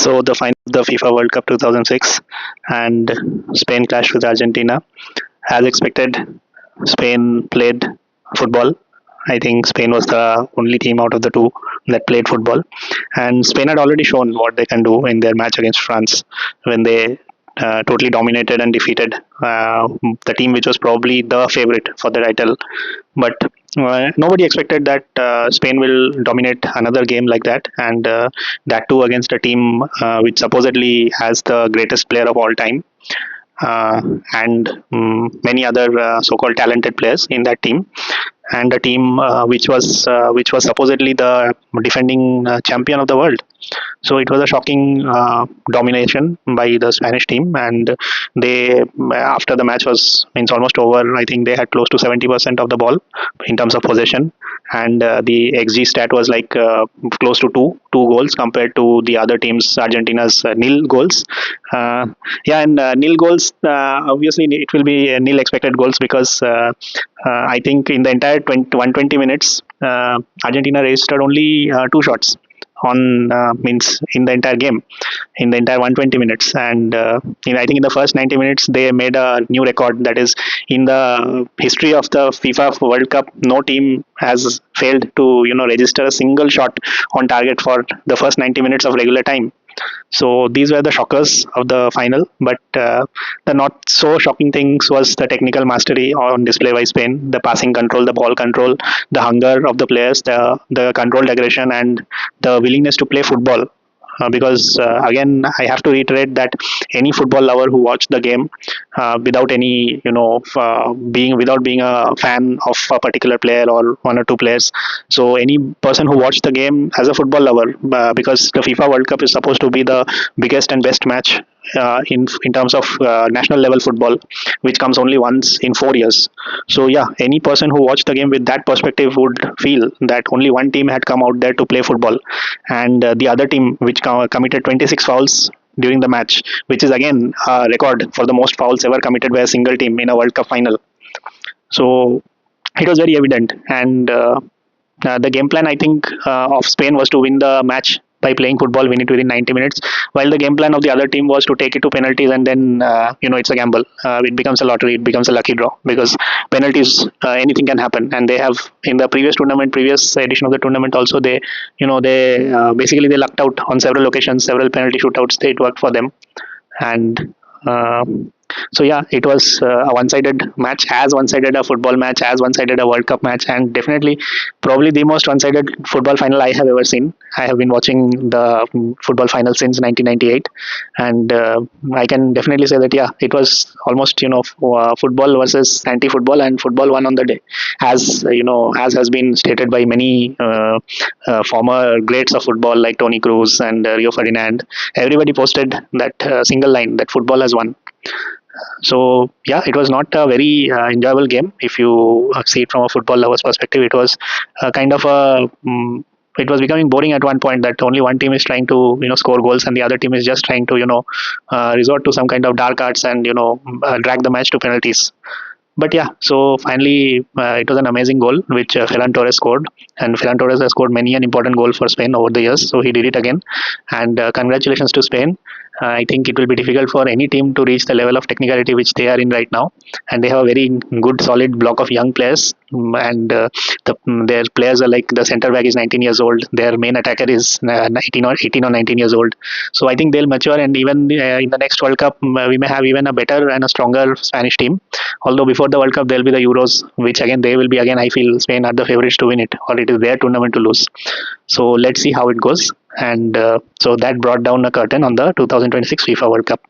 So the final of the FIFA World Cup 2006, and Spain clashed with Argentina. As expected, Spain played football. I think Spain was the only team out of the two that played football, and Spain had already shown what they can do in their match against France when they totally dominated and defeated the team which was probably the favorite for the title. But nobody expected that Spain will dominate another game like that, and that too against a team which supposedly has the greatest player of all time, and many other so-called talented players in that team, and a team which was supposedly the defending champion of the world. So it was a shocking domination by the Spanish team, and they after the match was means almost over. I think they had close to 70% of the ball in terms of possession, and the XG stat was like close to two goals compared to the other teams Argentina's nil goals. Yeah, and nil goals, obviously it will be nil expected goals because I think in the entire 120 minutes Argentina registered only two shots on means in the entire game, in the entire 120 minutes, and I think in the first 90 minutes they made a new record, that is in the history of the FIFA World Cup no team has failed to register a single shot on target for the first 90 minutes of regular time. So these were the shockers of the final, but the not so shocking things was the technical mastery on display by Spain, the passing control, the ball control, the hunger of the players, the controlled aggression, and the willingness to play football. Because again, I have to reiterate that any football lover who watched the game without any, without being a fan of a particular player or one or two players, so any person who watched the game as a football lover, because the FIFA World Cup is supposed to be the biggest and best match in terms of national level football, which comes only once in 4 years. So yeah, any person who watched the game with that perspective would feel that only one team had come out there to play football, and the other team which committed 26 fouls during the match, which is again a record for the most fouls ever committed by a single team in a World Cup final. So it was very evident, and the game plan, I think, of Spain was to win the match by playing football, win it within 90 minutes, while the game plan of the other team was to take it to penalties, and then it's a gamble. It becomes a lottery, it becomes a lucky draw, because penalties, anything can happen, and they have in the previous edition of the tournament also, they basically they lucked out on several occasions, several penalty shootouts. It worked for them, and uh, so yeah, it was a one-sided match, as one-sided a football match, as one-sided a World Cup match, and definitely probably the most one-sided football final I have ever seen. I have been watching the football final since 1998, and I can definitely say that yeah, it was almost football versus anti-football, and football won on the day, as as has been stated by many former greats of football like Tony Cruz and Rio Ferdinand. Everybody posted that single line that football has won. So yeah, it was not a very enjoyable game if you see it from a football lover's perspective. It was kind of a it was becoming boring at one point, that only one team is trying to score goals, and the other team is just trying to resort to some kind of dark arts and drag the match to penalties. But yeah, so finally it was an amazing goal which Ferran Torres scored, and Ferran Torres has scored many an important goal for Spain over the years, so he did it again. And congratulations to Spain. I think it will be difficult for any team to reach the level of technicality which they are in right now, and they have a very good, solid block of young players. And their players are like, the centre back is 19 years old, their main attacker is 18 or 19 years old. So I think they'll mature, and even in the next World Cup, we may have even a better and a stronger Spanish team. Although before the World Cup, there'll be the Euros, which again they will be, again I feel Spain are the favorites to win it, or it is their tournament to lose. So let's see how it goes. And so that brought down a curtain on the 2026 FIFA World Cup.